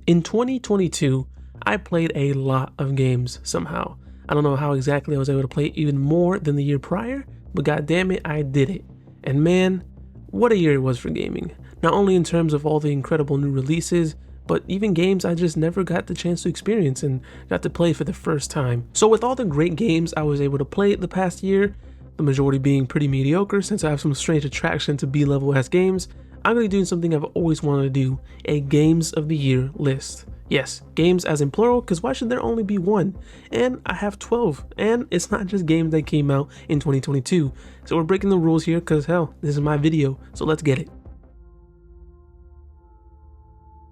In 2022, I played a lot of games somehow. I don't know how exactly I was able to play even more than the year prior, but goddamn it, I did it. And man, what a year it was for gaming. Not only in terms of all the incredible new releases, but even games I just never got the chance to experience and got to play for the first time. So with all the great games I was able to play the past year, the majority being pretty mediocre since I have some strange attraction to B-level ass games, I'm going to be doing something I've always wanted to do, a Games of the Year list. Yes, games as in plural, because why should there only be one? And I have 12, and it's not just games that came out in 2022. So we're breaking the rules here because hell, this is my video, so let's get it.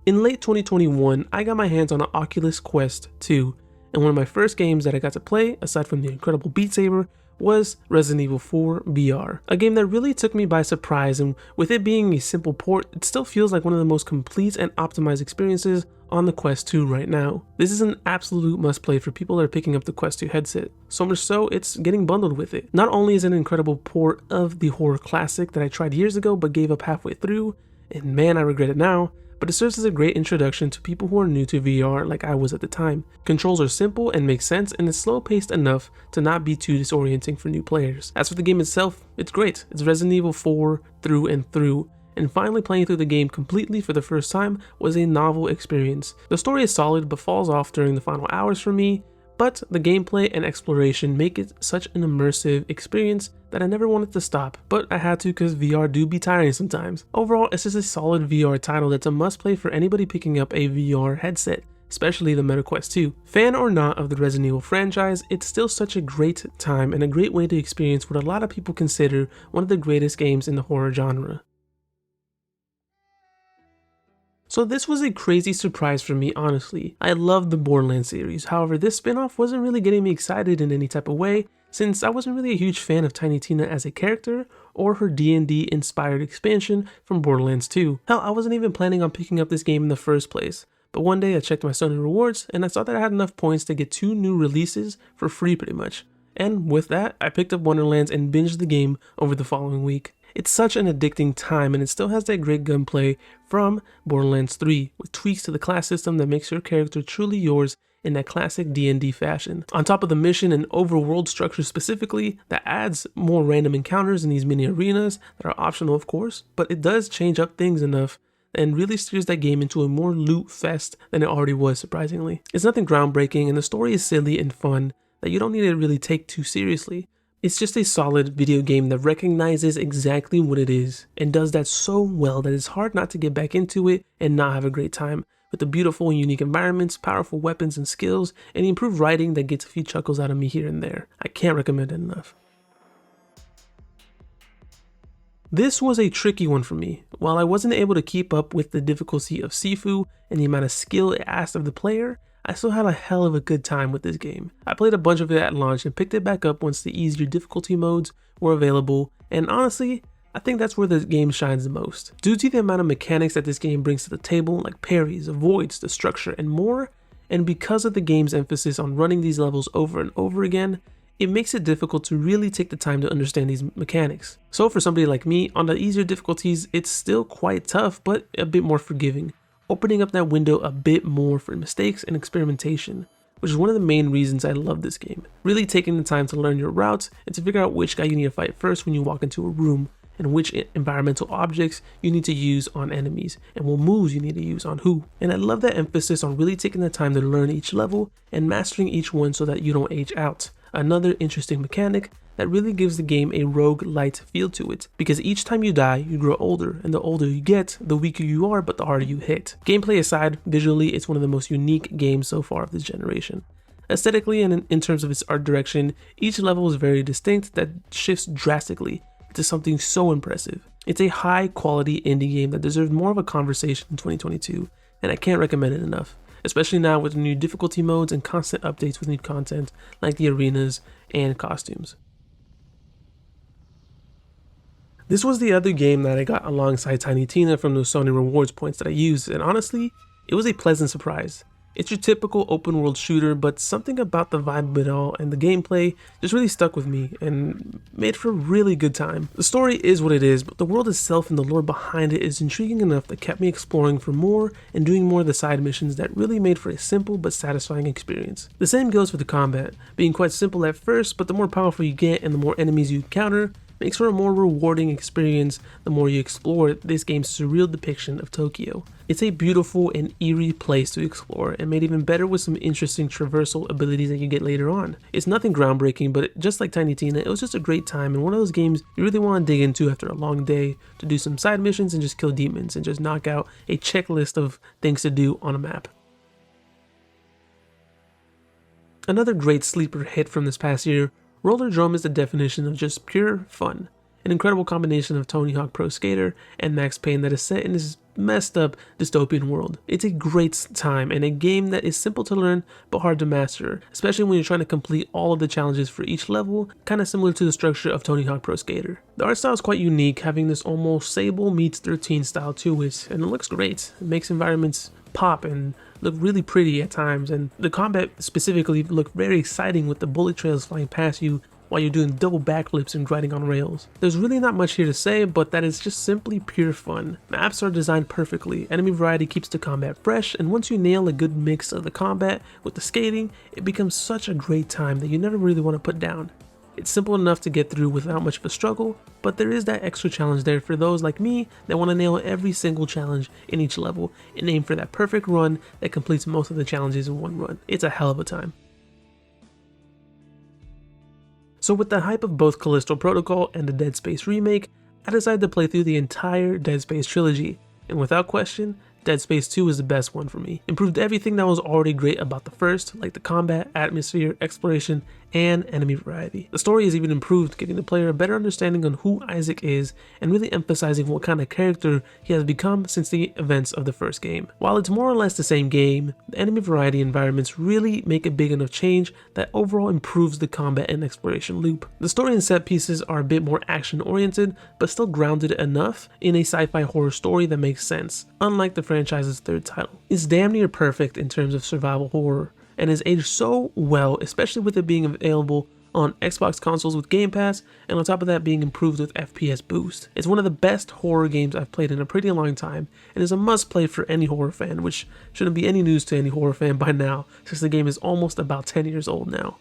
In late 2021, I got my hands on an Oculus Quest 2, and one of my first games that I got to play, aside from the incredible Beat Saber, was Resident Evil 4 VR, a game that really took me by surprise, and with it being a simple port, it still feels like one of the most complete and optimized experiences on the Quest 2 right now. This is an absolute must play for people that are picking up the Quest 2 headset, so much so it's getting bundled with it. Not only is it an incredible port of the horror classic that I tried years ago but gave up halfway through, and man I regret it now, but it serves as a great introduction to people who are new to VR like I was at the time. Controls are simple and make sense, and it's slow paced enough to not be too disorienting for new players. As for the game itself, it's great. It's Resident Evil 4 through and through, and finally playing through the game completely for the first time was a novel experience. The story is solid but falls off during the final hours for me, but the gameplay and exploration make it such an immersive experience that I never wanted to stop, but I had to because VR do be tiring sometimes. Overall, it's just a solid VR title that's a must play for anybody picking up a VR headset, especially the Meta Quest 2. Fan or not of the Resident Evil franchise, it's still such a great time and a great way to experience what a lot of people consider one of the greatest games in the horror genre. So this was a crazy surprise for me, honestly. I love the Borderlands series, however this spin-off wasn't really getting me excited in any type of way, since I wasn't really a huge fan of Tiny Tina as a character, or her D&D inspired expansion from Borderlands 2. Hell, I wasn't even planning on picking up this game in the first place, but one day I checked my Sony rewards, and I saw that I had enough points to get 2 new releases for free pretty much. And with that, I picked up Wonderlands and binged the game over the following week. It's such an addicting time, and it still has that great gunplay from Borderlands 3, with tweaks to the class system that makes your character truly yours in that classic D&D fashion. On top of the mission and overworld structure specifically, that adds more random encounters in these mini arenas that are optional of course, but it does change up things enough and really steers that game into a more loot fest than it already was, surprisingly. It's nothing groundbreaking, and the story is silly and fun that you don't need to really take too seriously. It's just a solid video game that recognizes exactly what it is and does that so well that it's hard not to get back into it and not have a great time, with the beautiful and unique environments, powerful weapons and skills, and the improved writing that gets a few chuckles out of me here and there. I can't recommend it enough. This was a tricky one for me. While I wasn't able to keep up with the difficulty of Sifu and the amount of skill it asked of the player, I still had a hell of a good time with this game. I played a bunch of it at launch and picked it back up once the easier difficulty modes were available, and honestly, I think that's where the game shines the most. Due to the amount of mechanics that this game brings to the table, like parries, avoids, the structure, and more, and because of the game's emphasis on running these levels over and over again, it makes it difficult to really take the time to understand these mechanics. So for somebody like me, on the easier difficulties, it's still quite tough, but a bit more forgiving, opening up that window a bit more for mistakes and experimentation, which is one of the main reasons I love this game. Really taking the time to learn your routes and to figure out which guy you need to fight first when you walk into a room, and which environmental objects you need to use on enemies, and what moves you need to use on who. And I love that emphasis on really taking the time to learn each level and mastering each one so that you don't age out. Another interesting mechanic that really gives the game a roguelite feel to it, because each time you die, you grow older, and the older you get, the weaker you are, but the harder you hit. Gameplay aside, visually, it's one of the most unique games so far of this generation. Aesthetically and in terms of its art direction, each level is very distinct that shifts drastically into something so impressive. It's a high quality indie game that deserves more of a conversation in 2022, and I can't recommend it enough, especially now with new difficulty modes and constant updates with new content like the arenas and costumes. This was the other game that I got alongside Tiny Tina from those Sony rewards points that I used, and honestly, it was a pleasant surprise. It's your typical open world shooter, but something about the vibe of it all and the gameplay just really stuck with me and made for a really good time. The story is what it is, but the world itself and the lore behind it is intriguing enough that kept me exploring for more and doing more of the side missions that really made for a simple but satisfying experience. The same goes for the combat, being quite simple at first, but the more powerful you get and the more enemies you encounter, makes for a more rewarding experience the more you explore this game's surreal depiction of Tokyo. It's a beautiful and eerie place to explore, and made even better with some interesting traversal abilities that you get later on. It's nothing groundbreaking, but just like Tiny Tina, it was just a great time and one of those games you really want to dig into after a long day to do some side missions and just kill demons and just knock out a checklist of things to do on a map. Another great sleeper hit from this past year, Rollerdrome is the definition of just pure fun. An incredible combination of Tony Hawk Pro Skater and Max Payne that is set in this messed up dystopian world. It's a great time and a game that is simple to learn but hard to master, especially when you're trying to complete all of the challenges for each level, kind of similar to the structure of Tony Hawk Pro Skater. The art style is quite unique, having this almost Sable meets 13 style to it, and it looks great. It makes environments pop and look really pretty at times, and the combat specifically looked very exciting with the bullet trails flying past you while you're doing double backflips and grinding on rails. There's really not much here to say, but that is just simply pure fun. Maps are designed perfectly, enemy variety keeps the combat fresh, and once you nail a good mix of the combat with the skating, it becomes such a great time that you never really want to put down. It's simple enough to get through without much of a struggle, but there is that extra challenge there for those like me that want to nail every single challenge in each level and aim for that perfect run that completes most of the challenges in one run. It's a hell of a time. So with the hype of both Callisto Protocol and the Dead Space remake, I decided to play through the entire Dead Space trilogy, and without question, Dead Space 2 is the best one for me. Improved everything that was already great about the first, like the combat, atmosphere, exploration, and enemy variety. The story is even improved, giving the player a better understanding on who Isaac is and really emphasizing what kind of character he has become since the events of the first game. While it's more or less the same game, the enemy variety environments really make a big enough change that overall improves the combat and exploration loop. The story and set pieces are a bit more action oriented, but still grounded enough in a sci-fi horror story that makes sense, unlike the franchise's third title. It's damn near perfect in terms of survival horror, and is aged so well, especially with it being available on Xbox consoles with Game Pass, and on top of that being improved with FPS boost. It's one of the best horror games I've played in a pretty long time, and is a must play for any horror fan, which shouldn't be any news to any horror fan by now, since the game is almost about 10 years old now.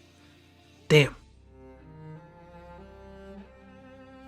Damn.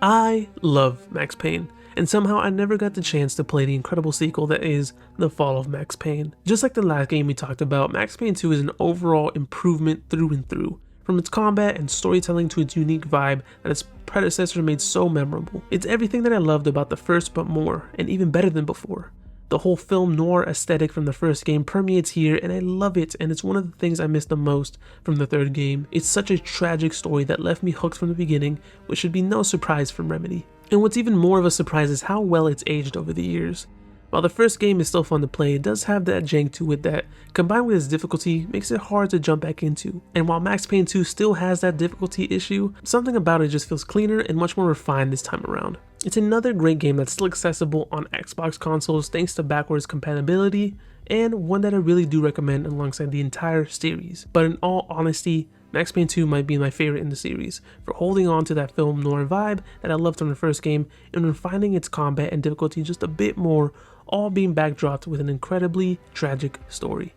I love Max Payne, and somehow I never got the chance to play the incredible sequel that is The Fall of Max Payne. Just like the last game we talked about, Max Payne 2 is an overall improvement through and through, from its combat and storytelling to its unique vibe that its predecessor made so memorable. It's everything that I loved about the first but more, and even better than before. The whole film noir aesthetic from the first game permeates here, and I love it, and it's one of the things I miss the most from the third game. It's such a tragic story that left me hooked from the beginning, which should be no surprise from Remedy. And what's even more of a surprise is how well it's aged over the years. While the first game is still fun to play, it does have that jank to it that, combined with its difficulty, makes it hard to jump back into. And while Max Payne 2 still has that difficulty issue, something about it just feels cleaner and much more refined this time around. It's another great game that's still accessible on Xbox consoles thanks to backwards compatibility, and one that I really do recommend alongside the entire series. But in all honesty, Max Payne 2 might be my favorite in the series, for holding on to that film noir vibe that I loved from the first game and refining its combat and difficulty just a bit more, all being backdropped with an incredibly tragic story.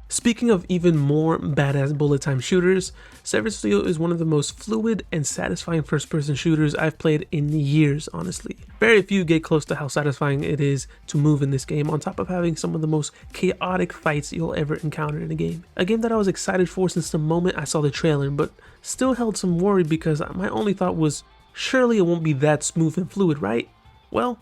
Speaking of even more badass bullet time shooters, Severed Steel is one of the most fluid and satisfying first-person shooters I've played in years, honestly. Very few get close to how satisfying it is to move in this game, on top of having some of the most chaotic fights you'll ever encounter in a game. A game that I was excited for since the moment I saw the trailer, but still held some worry because my only thought was, surely it won't be that smooth and fluid, right? Well,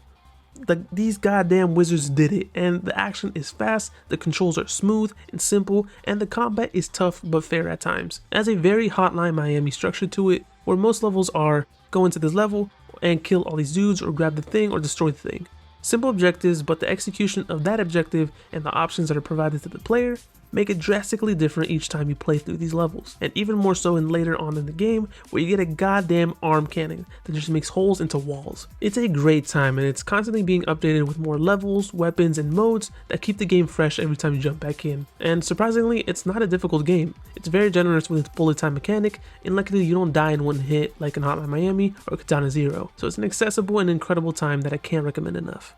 these goddamn wizards did it, and the action is fast, the controls are smooth and simple, and the combat is tough but fair at times. It has a very Hotline Miami structure to it, where most levels are go into this level and kill all these dudes or grab the thing or destroy the thing. Simple objectives, but the execution of that objective and the options that are provided to the player make it drastically different each time you play through these levels, and even more so in later on in the game where you get a goddamn arm cannon that just makes holes into walls. It's a great time, and it's constantly being updated with more levels, weapons, and modes that keep the game fresh every time you jump back in. And surprisingly, it's not a difficult game. It's very generous with its bullet time mechanic, and luckily you don't die in one hit like in Hotline Miami or Katana Zero, so it's an accessible and incredible time that I can't recommend enough.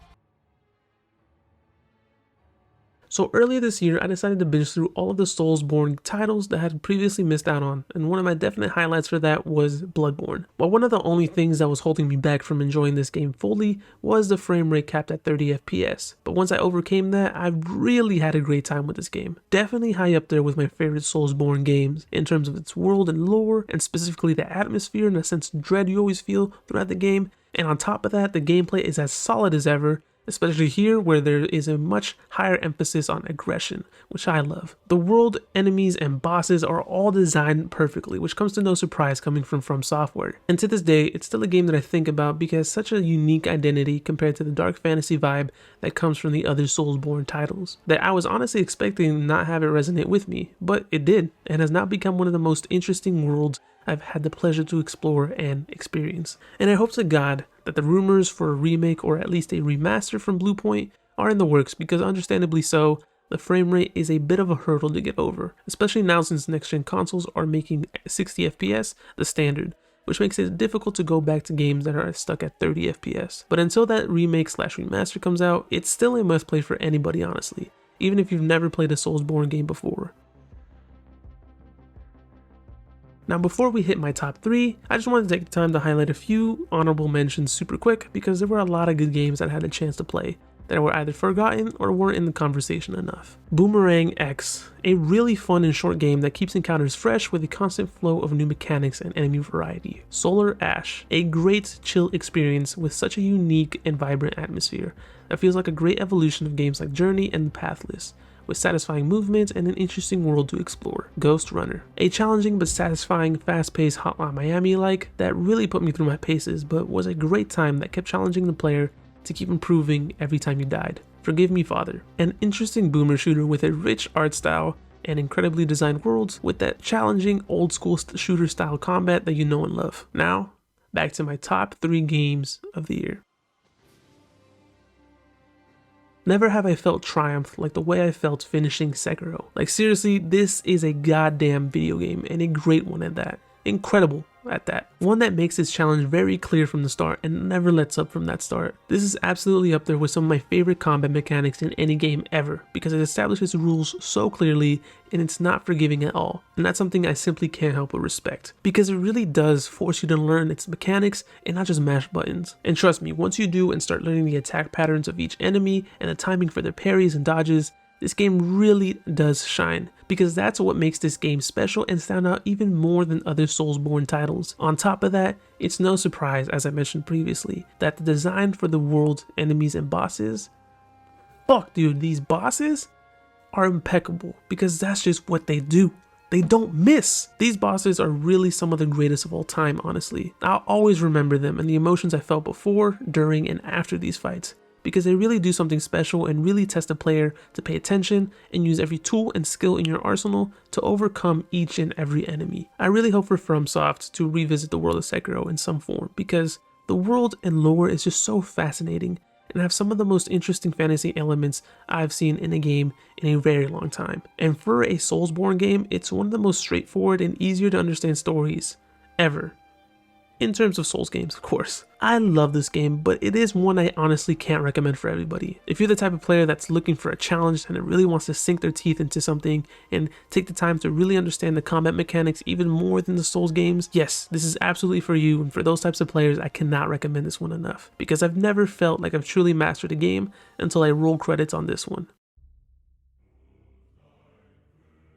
So earlier this year, I decided to binge through all of the Soulsborne titles that I had previously missed out on, and one of my definite highlights for that was Bloodborne. While one of the only things that was holding me back from enjoying this game fully was the frame rate capped at 30 FPS, but once I overcame that, I really had a great time with this game. Definitely high up there with my favorite Soulsborne games in terms of its world and lore, and specifically the atmosphere and the sense of dread you always feel throughout the game, and on top of that, the gameplay is as solid as ever, especially here where there is a much higher emphasis on aggression, which I love. The world, enemies, and bosses are all designed perfectly, which comes to no surprise coming from Software. And to this day, it's still a game that I think about because it's such a unique identity compared to the dark fantasy vibe that comes from the other Soulsborne titles, that I was honestly expecting to not have it resonate with me, but it did, and has now become one of the most interesting worlds I've had the pleasure to explore and experience. And I hope to God that the rumors for a remake or at least a remaster from Bluepoint are in the works, because understandably so, the frame rate is a bit of a hurdle to get over, especially now since next-gen consoles are making 60 FPS the standard, which makes it difficult to go back to games that are stuck at 30 FPS. But until that remake/remaster comes out, it's still a must-play for anybody, honestly, even if you've never played a Soulsborne game before. Now before we hit my top 3, I just wanted to take the time to highlight a few honorable mentions super quick, because there were a lot of good games that I had a chance to play that were either forgotten or weren't in the conversation enough. Boomerang X, a really fun and short game that keeps encounters fresh with a constant flow of new mechanics and enemy variety. Solar Ash, a great chill experience with such a unique and vibrant atmosphere that feels like a great evolution of games like Journey and Pathless, with satisfying movement and an interesting world to explore. Ghostrunner, a challenging but satisfying fast-paced Hotline Miami-like that really put me through my paces, but was a great time that kept challenging the player to keep improving every time you died. Forgive Me Father, an interesting boomer shooter with a rich art style and incredibly designed worlds with that challenging old-school shooter style combat that you know and love. Now, back to my top 3 games of the year. Never have I felt triumph like the way I felt finishing Sekiro. Like seriously, this is a goddamn video game, and a great one at that. Incredible at that. One that makes its challenge very clear from the start and never lets up from that start. This is absolutely up there with some of my favorite combat mechanics in any game ever, because it establishes rules so clearly and it's not forgiving at all. And that's something I simply can't help but respect, because it really does force you to learn its mechanics and not just mash buttons. And trust me, once you do and start learning the attack patterns of each enemy and the timing for their parries and dodges, this game really does shine, because that's what makes this game special and stand out even more than other Soulsborne titles. On top of that, it's no surprise, as I mentioned previously, that the design for the world, enemies, and bosses, fuck dude, these bosses are impeccable, because that's just what they do. They don't miss. These bosses are really some of the greatest of all time, honestly. I'll always remember them and the emotions I felt before, during, and after these fights, because they really do something special and really test the player to pay attention and use every tool and skill in your arsenal to overcome each and every enemy. I really hope for FromSoft to revisit the world of Sekiro in some form, because the world and lore is just so fascinating and have some of the most interesting fantasy elements I've seen in a game in a very long time. And for a Soulsborne game, it's one of the most straightforward and easier to understand stories ever. In terms of Souls games, of course. I love this game, but it is one I honestly can't recommend for everybody. If you're the type of player that's looking for a challenge and it really wants to sink their teeth into something and take the time to really understand the combat mechanics even more than the Souls games, yes, this is absolutely for you. And for those types of players, I cannot recommend this one enough, because I've never felt like I've truly mastered a game until I roll credits on this one.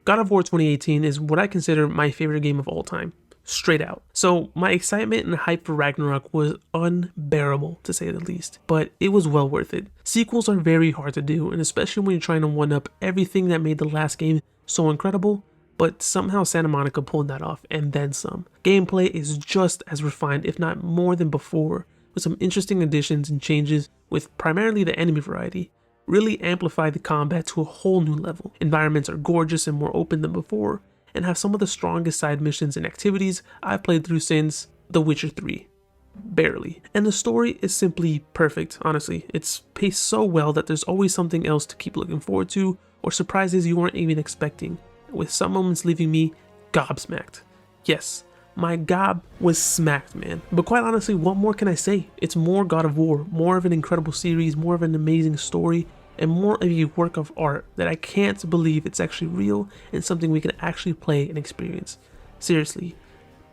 God of War 2018 is what I consider my favorite game of all time. Straight out. So my excitement and hype for Ragnarok was unbearable, to say the least, but it was well worth it. Sequels are very hard to do, and especially when you're trying to one-up everything that made the last game so incredible, but somehow Santa Monica pulled that off, and then some. Gameplay is just as refined, if not more than before, with some interesting additions and changes with primarily the enemy variety, really amplify the combat to a whole new level. Environments are gorgeous and more open than before, and have some of the strongest side missions and activities I've played through since The Witcher 3. Barely. And the story is simply perfect, honestly. It's paced so well that there's always something else to keep looking forward to, or surprises you weren't even expecting, with some moments leaving me gobsmacked. Yes, my gob was smacked, man. But quite honestly, what more can I say? It's more God of War, more of an incredible series, more of an amazing story, and more of a work of art that I can't believe it's actually real and something we can actually play and experience. Seriously,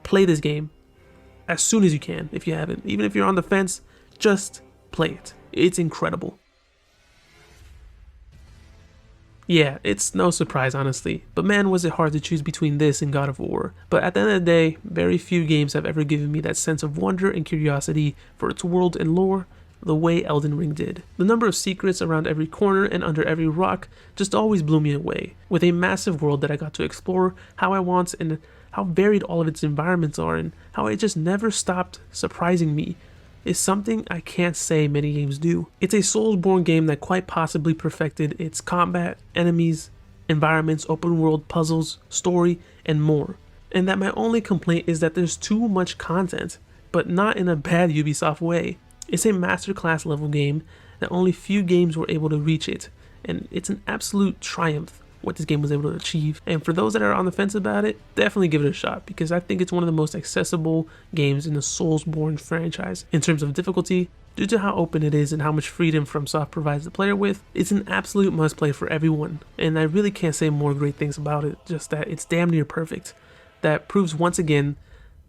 play this game as soon as you can if you haven't. Even if you're on the fence, just play it. It's incredible. Yeah, it's no surprise, honestly, but man, was it hard to choose between this and God of War. But at the end of the day, very few games have ever given me that sense of wonder and curiosity for its world and lore the way Elden Ring did. The number of secrets around every corner and under every rock just always blew me away, with a massive world that I got to explore how I want, and how varied all of its environments are, and how it just never stopped surprising me is something I can't say many games do. It's a Soulsborne game that quite possibly perfected its combat, enemies, environments, open world puzzles, story, and more. And that my only complaint is that there's too much content, but not in a bad Ubisoft way. It's a masterclass level game that only few games were able to reach it, and it's an absolute triumph what this game was able to achieve. And for those that are on the fence about it, definitely give it a shot, because I think it's one of the most accessible games in the Soulsborne franchise in terms of difficulty. Due to how open it is and how much freedom FromSoft provides the player with, it's an absolute must play for everyone, and I really can't say more great things about it, just that it's damn near perfect. That proves once again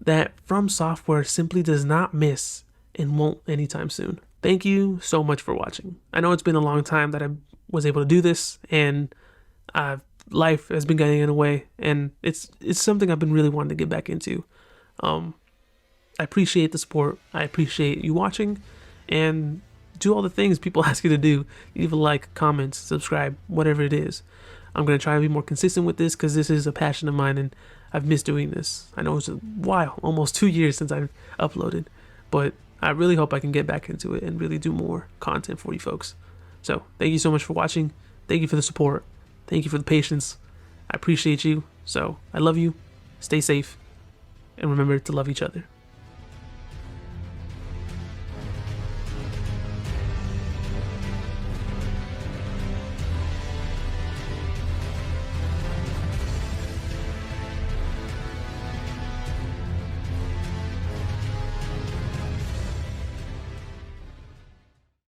that From Software simply does not miss and won't anytime soon. Thank you so much for watching. I know it's been a long time that I was able to do this, and life has been getting in the way, and it's something I've been really wanting to get back into. I appreciate the support. I appreciate you watching, and do all the things people ask you to do. Leave a like, comment, subscribe, whatever it is. I'm going to try to be more consistent with this, because this is a passion of mine, and I've missed doing this. I know it's a while, almost 2 years since I've uploaded, but I really hope I can get back into it and really do more content for you folks. So thank you so much for watching. Thank you for the support. Thank you for the patience. I appreciate you. So I love you. Stay safe. And remember to love each other.